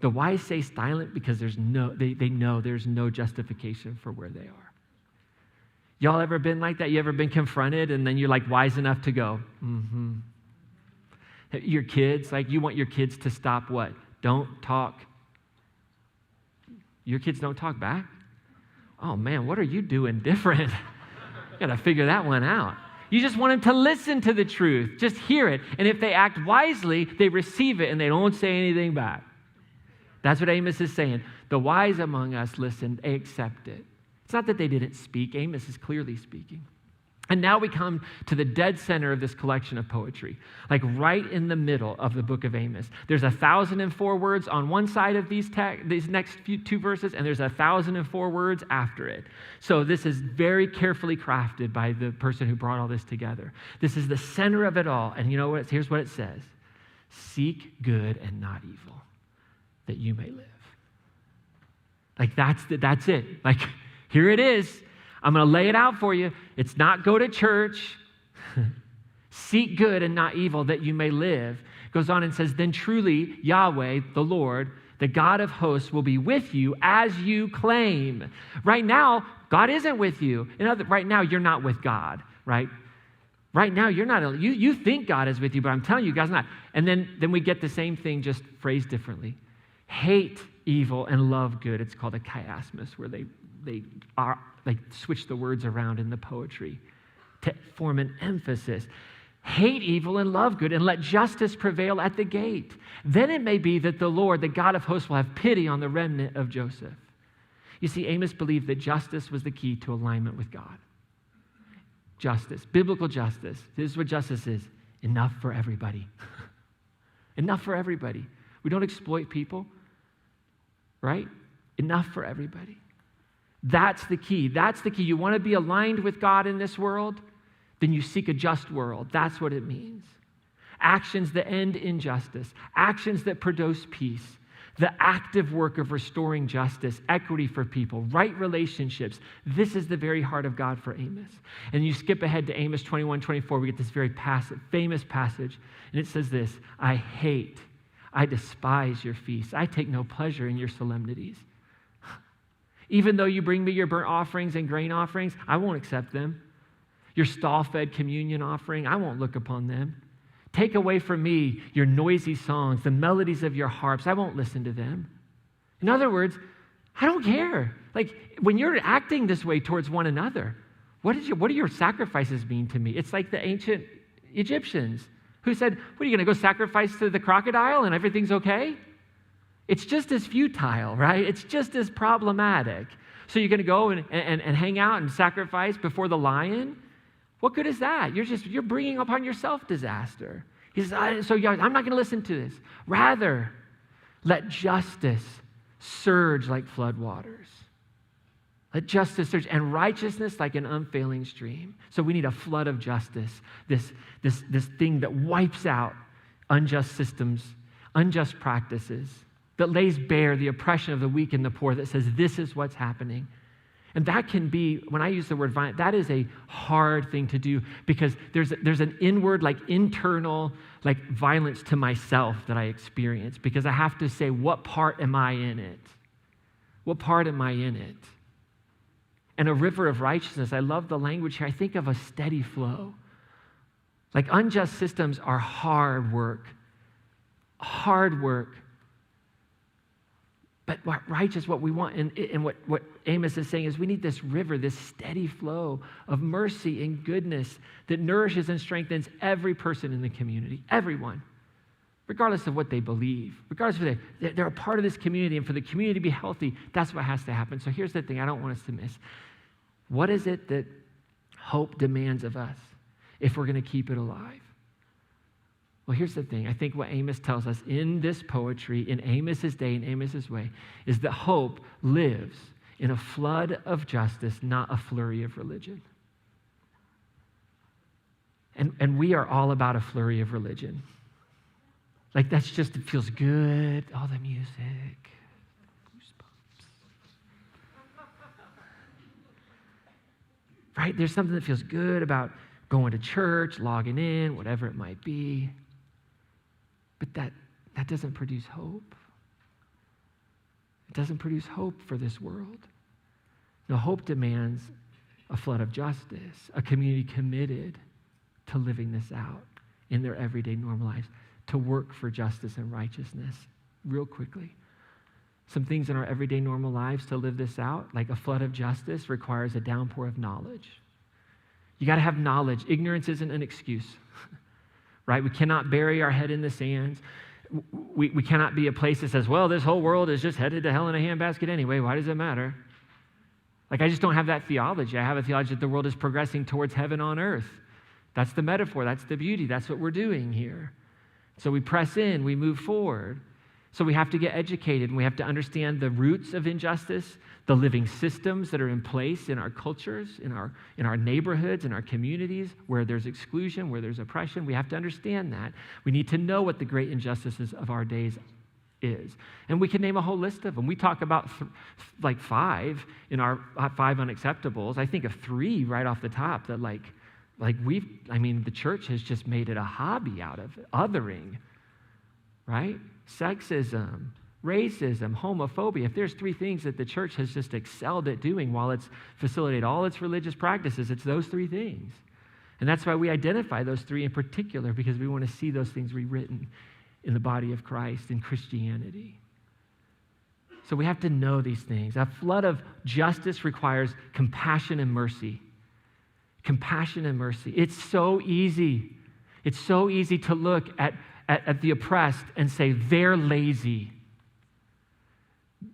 the wise stay silent because they know there's no justification for where they are. Y'all ever been like that? You ever been confronted and then you're like wise enough to go, mm-hmm. Your kids, like you want your kids to stop what? Don't talk. Your kids don't talk back? Oh man, what are you doing different? You gotta figure that one out. You just want them to listen to the truth. Just hear it. And if they act wisely, they receive it and they don't say anything back. That's what Amos is saying. The wise among us listen, they accept it. It's not that they didn't speak. Amos is clearly speaking. And now we come to the dead center of this collection of poetry, like right in the middle of the book of Amos. There's 1,004 words on one side of these next two verses, and there's 1,004 words after it. So this is very carefully crafted by the person who brought all this together. This is the center of it all. And you know what? Here's what it says. Seek good and not evil, that you may live. Like that's it. Like here it is. I'm going to lay it out for you. It's not go to church. Seek good and not evil that you may live. Goes on and says, then truly Yahweh, the Lord, the God of hosts, will be with you as you claim. Right now, God isn't with you. Right now, you're not with God, right? Right now, you're not. You think God is with you, but I'm telling you, God's not. And then we get the same thing, just phrased differently. Hate evil and love good. It's called a chiasmus, where they switch the words around in the poetry to form an emphasis. Hate evil and love good, and let justice prevail at the gate. Then it may be that the Lord, the God of hosts, will have pity on the remnant of Joseph. You see, Amos believed that justice was the key to alignment with God. Justice, biblical justice. This is what justice is. Enough for everybody. Enough for everybody. We don't exploit people, right? Enough for everybody. That's the key. That's the key. You want to be aligned with God in this world? Then you seek a just world. That's what it means. Actions that end in justice. Actions that produce peace. The active work of restoring justice, equity for people, right relationships. This is the very heart of God for Amos. And you skip ahead to Amos 21:24, we get this very famous passage. And it says this, I despise your feasts. I take no pleasure in your solemnities. Even though you bring me your burnt offerings and grain offerings, I won't accept them. Your stall-fed communion offering, I won't look upon them. Take away from me your noisy songs, the melodies of your harps. I won't listen to them. In other words, I don't care. Like when you're acting this way towards one another, what do your sacrifices mean to me? It's like the ancient Egyptians who said, what are you going to go sacrifice to the crocodile and everything's okay? It's just as futile, right? It's just as problematic. So you're going to go and hang out and sacrifice before the lion? What good is that? You're bringing upon yourself disaster. He says, I'm not going to listen to this. Rather, let justice surge like floodwaters. Let justice surge and righteousness like an unfailing stream. So we need a flood of justice, this thing that wipes out unjust systems, unjust practices, that lays bare the oppression of the weak and the poor, that says this is what's happening. And that can be, when I use the word violent, that is a hard thing to do because there's an inward, internal, violence to myself that I experience because I have to say, what part am I in it? What part am I in it? And a river of righteousness, I love the language here. I think of a steady flow. Unjust systems are hard work. Hard work. But what we want, and what Amos is saying is we need this river, this steady flow of mercy and goodness that nourishes and strengthens every person in the community, everyone, regardless of what they believe, regardless of they're a part of this community, and for the community to be healthy, that's what has to happen. So here's the thing I don't want us to miss. What is it that hope demands of us if we're going to keep it alive? Well, here's the thing. I think what Amos tells us in this poetry, in Amos's day, in Amos's way, is that hope lives in a flood of justice, not a flurry of religion. And we are all about a flurry of religion. That's just, it feels good, all the music. Goosebumps. Right? There's something that feels good about going to church, logging in, whatever it might be. But that doesn't produce hope. It doesn't produce hope for this world. No, hope demands a flood of justice, a community committed to living this out in their everyday normal lives, to work for justice and righteousness. Real quickly, some things in our everyday normal lives to live this out, like a flood of justice, requires a downpour of knowledge. You got to have knowledge. Ignorance isn't an excuse. Right? We cannot bury our head in the sands. We cannot be a place that says, well, this whole world is just headed to hell in a handbasket anyway. Why does it matter? I just don't have that theology. I have a theology that the world is progressing towards heaven on earth. That's the metaphor. That's the beauty. That's what we're doing here. So we press in. We move forward. So we have to get educated, and we have to understand the roots of injustice, the living systems that are in place in our cultures, in our neighborhoods, in our communities, where there's exclusion, where there's oppression. We have to understand that. We need to know what the great injustices of our days is. And we can name a whole list of them. We talk about 5 in our 5 unacceptables. I think of 3 right off the top that the church has just made it a hobby out of it. Othering, right? Sexism, racism, homophobia. If there's 3 things that the church has just excelled at doing while it's facilitated all its religious practices, it's those 3 things. And that's why we identify those 3 in particular, because we want to see those things rewritten in the body of Christ, in Christianity. So we have to know these things. A flood of justice requires compassion and mercy. Compassion and mercy. It's so easy. It's so easy to look at the oppressed and say, they're lazy.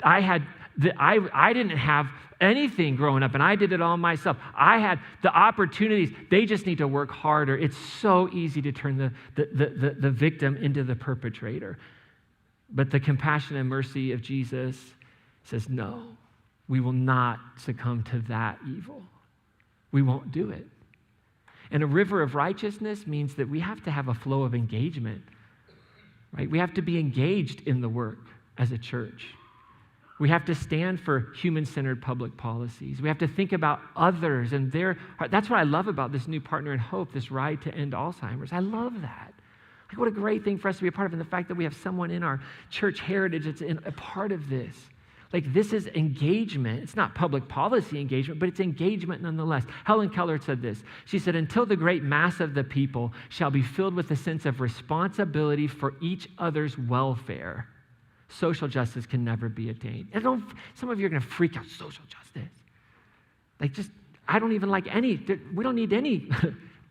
I didn't have anything growing up, and I did it all myself. I had the opportunities. They just need to work harder. It's so easy to turn the victim into the perpetrator. But the compassion and mercy of Jesus says, no, we will not succumb to that evil. We won't do it. And a river of righteousness means that we have to have a flow of engagement. Right? We have to be engaged in the work as a church. We have to stand for human-centered public policies. We have to think about others and that's what I love about this new Partner in Hope, this ride to end Alzheimer's. I love that. What a great thing for us to be a part of, and the fact that we have someone in our church heritage that's a part of this. This is engagement. It's not public policy engagement, but it's engagement nonetheless. Helen Keller said this. She said, until the great mass of the people shall be filled with a sense of responsibility for each other's welfare, social justice can never be attained. And some of you are going to freak out, social justice. I don't even like any, we don't need any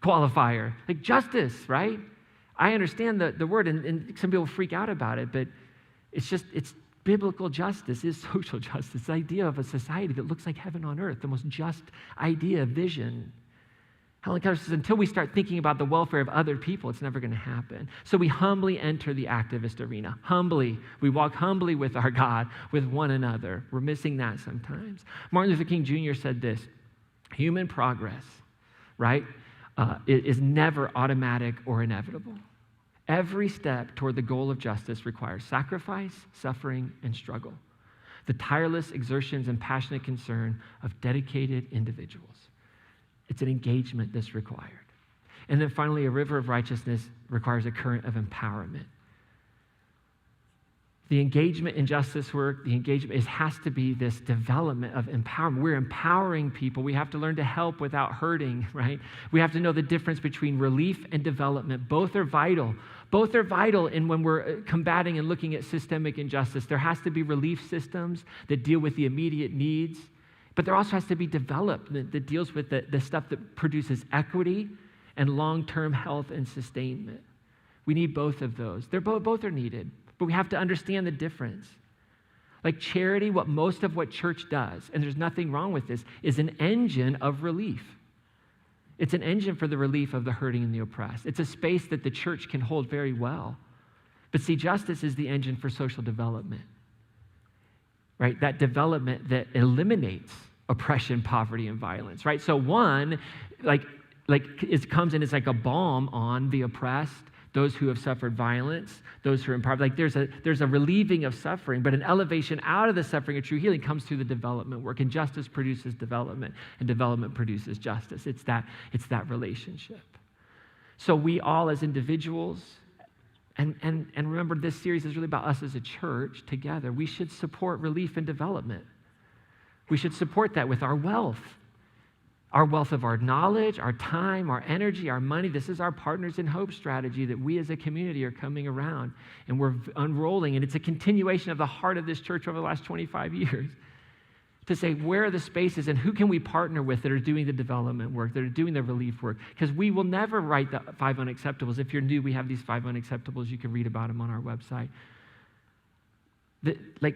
qualifier. Justice, right? I understand the word, and some people freak out about it, but it's biblical justice is social justice, the idea of a society that looks like heaven on earth, the most just idea, vision. Helen Keller says, until we start thinking about the welfare of other people, it's never going to happen. So we humbly enter the activist arena. Humbly. We walk humbly with our God, with one another. We're missing that sometimes. Martin Luther King Jr. said this, human progress, right, is never automatic or inevitable. Every step toward the goal of justice requires sacrifice, suffering, and struggle. the tireless exertions and passionate concern of dedicated individuals. It's an engagement that's required. And then finally, a river of righteousness requires a current of empowerment. The engagement in justice work, it has to be this development of empowerment. We're empowering people. We have to learn to help without hurting, right? We have to know the difference between relief and development. Both are vital. Both are vital in when we're combating and looking at systemic injustice. There has to be relief systems that deal with the immediate needs, but there also has to be development that deals with the stuff that produces equity and long-term health and sustainment. We need both of those. Both are needed. But we have to understand the difference. Like charity, most of what church does, and there's nothing wrong with this, is an engine of relief. It's an engine for the relief of the hurting and the oppressed. It's a space that the church can hold very well. But see, justice is the engine for social development, right? That development that eliminates oppression, poverty, and violence, right? So one, it comes in as like a balm on the oppressed, those who have suffered violence, those who are empowered. Like there's a relieving of suffering, but an elevation out of the suffering of true healing comes through the development work. And justice produces development, and development produces justice. It's that relationship. So we all as individuals, and remember this series is really about us as a church together. We should support relief and development. We should support that with our wealth of our knowledge, our time, our energy, our money. This is our Partners in Hope strategy that we as a community are coming around and we're unrolling. And it's a continuation of the heart of this church over the last 25 years to say, where are the spaces and who can we partner with that are doing the development work, that are doing the relief work? Because we will never write the 5 unacceptables. If you're new, we have these 5 unacceptables. You can read about them on our website.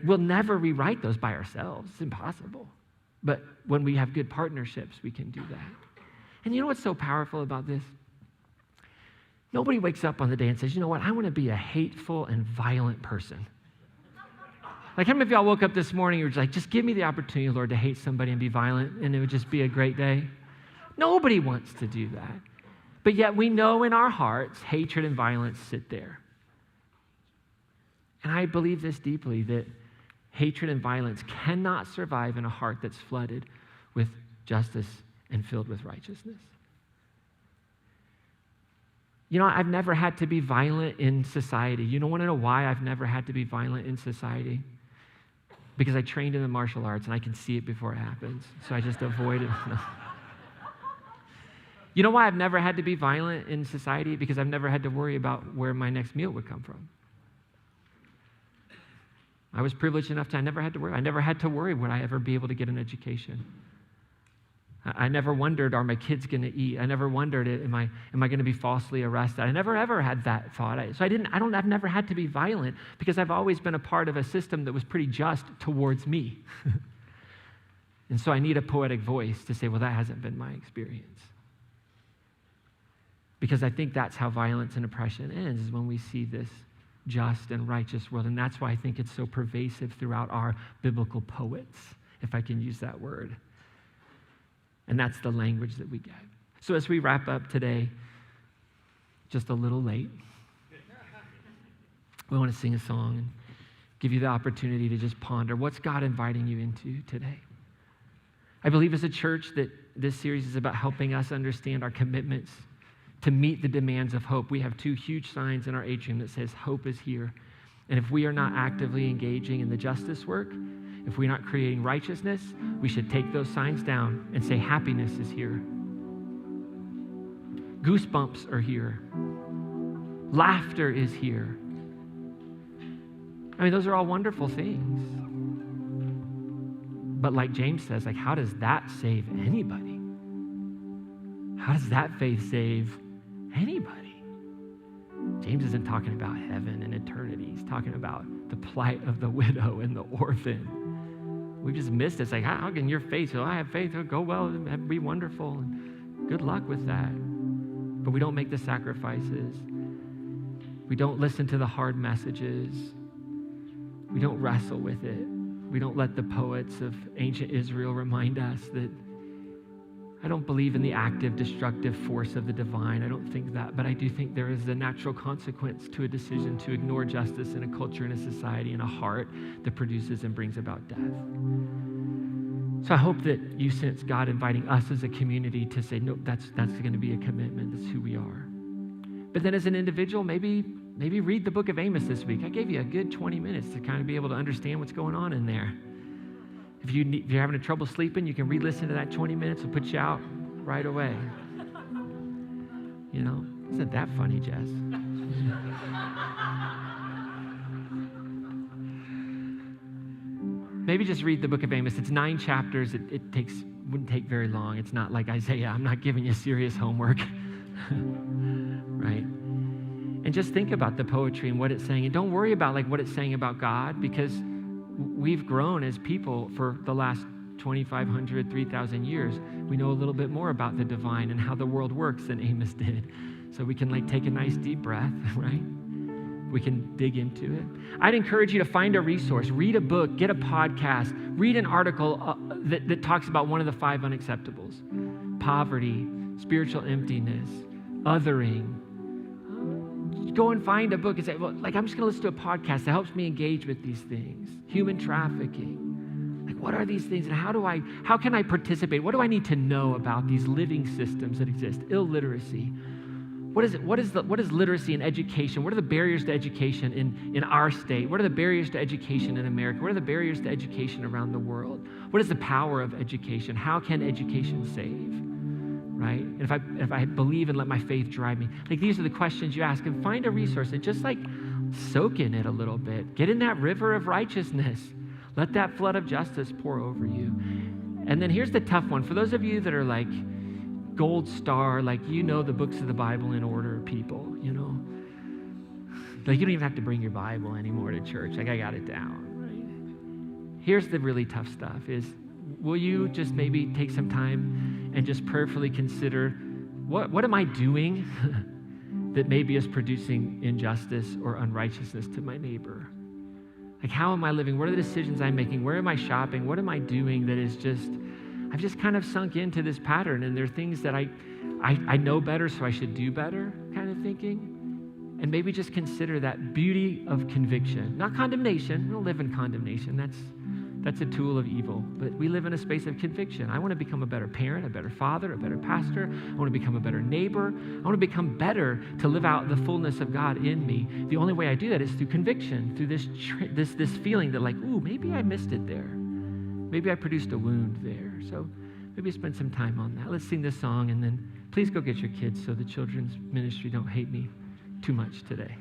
We'll never rewrite those by ourselves. It's impossible. But when we have good partnerships, we can do that. And you know what's so powerful about this? Nobody wakes up on the day and says, you know what, I want to be a hateful and violent person. Like how many of y'all woke up this morning and were just give me the opportunity, Lord, to hate somebody and be violent, and it would just be a great day? Nobody wants to do that. But yet we know in our hearts, hatred and violence sit there. And I believe this deeply, that hatred and violence cannot survive in a heart that's flooded with justice and filled with righteousness. You know, I've never had to be violent in society. You don't want to know why I've never had to be violent in society? Because I trained in the martial arts and I can see it before it happens. So I just avoid it. No. You know why I've never had to be violent in society? Because I've never had to worry about where my next meal would come from. I was privileged enough to I never had to worry. I never had to worry would I ever be able to get an education. I never wondered, are my kids going to eat? I never wondered, am I going to be falsely arrested? I never ever had that thought. I've never had to be violent because I've always been a part of a system that was pretty just towards me. And so I need a poetic voice to say, well, that hasn't been my experience. Because I think that's how violence and oppression ends, is when we see this just and righteous world. And that's why I think it's so pervasive throughout our biblical poets, if I can use that word. And that's the language that we get. So as we wrap up today, just a little late, we want to sing a song and give you the opportunity to just ponder, what's God inviting you into today? I believe as a church that this series is about helping us understand our commitments to meet the demands of hope. We have 2 huge signs in our atrium that says hope is here. And if we are not actively engaging in the justice work, if we're not creating righteousness, we should take those signs down and say happiness is here. Goosebumps are here. Laughter is here. I mean, those are all wonderful things. But like James says, how does that save anybody? How does that faith save anybody? James isn't talking about heaven and eternity. He's talking about the plight of the widow and the orphan. We've just missed it. It's like, how can your faith, I have faith, it'll go well, it'll be wonderful, and good luck with that. But we don't make the sacrifices. We don't listen to the hard messages. We don't wrestle with it. We don't let the poets of ancient Israel remind us that I don't believe in the active, destructive force of the divine. I don't think that, but I do think there is a natural consequence to a decision to ignore justice in a culture, in a society, in a heart that produces and brings about death. So I hope that you sense God inviting us as a community to say, nope, that's going to be a commitment. That's who we are. But then as an individual, maybe read the book of Amos this week. I gave you a good 20 minutes to kind of be able to understand what's going on in there. If you're having trouble sleeping, you can re-listen to that 20 minutes. It'll put you out right away. You know, isn't that funny, Jess? Maybe just read the book of Amos. It's 9 chapters. It wouldn't take very long. It's not like Isaiah. I'm not giving you serious homework. Right? And just think about the poetry and what it's saying. And don't worry about like what it's saying about God, because we've grown as people for the last 2,500, 3,000 years. We know a little bit more about the divine and how the world works than Amos did. So we can like take a nice deep breath, right? We can dig into it. I'd encourage you to find a resource, read a book, get a podcast, read an article that talks about one of the 5 unacceptables: poverty, spiritual emptiness, othering. Go and find a book and say, well, like, I'm just going to listen to a podcast that helps me engage with these things. Human trafficking. Like, what are these things, and how can I participate? What do I need to know about these living systems that exist? Illiteracy. What is it? What is literacy and education? What are the barriers to education in our state? What are the barriers to education in America? What are the barriers to education around the world? What is the power of education? How can education save? Right? And if I believe and let my faith drive me, like, these are the questions you ask, and find a resource and just like soak in it a little bit. Get in that river of righteousness. Let that flood of justice pour over you. And then here's the tough one. For those of you that are like gold star, like, you know the books of the Bible in order, people, you know, like, you don't even have to bring your Bible anymore to church. Like, I got it down, right? Here's the really tough stuff is, will you just maybe take some time and just prayerfully consider, what am I doing that maybe is producing injustice or unrighteousness to my neighbor? Like, how am I living? What are the decisions I'm making? Where am I shopping? What am I doing that is just, I've just kind of sunk into this pattern, and there are things that I know better, so I should do better kind of thinking. And maybe just consider that beauty of conviction, not condemnation. We don't live in condemnation. That's a tool of evil. But we live in a space of conviction. I want to become a better parent, a better father, a better pastor. I want to become a better neighbor. I want to become better to live out the fullness of God in me. The only way I do that is through conviction, through this feeling that, like, ooh, maybe I missed it there. Maybe I produced a wound there. So maybe spend some time on that. Let's sing this song, and then please go get your kids so the children's ministry don't hate me too much today.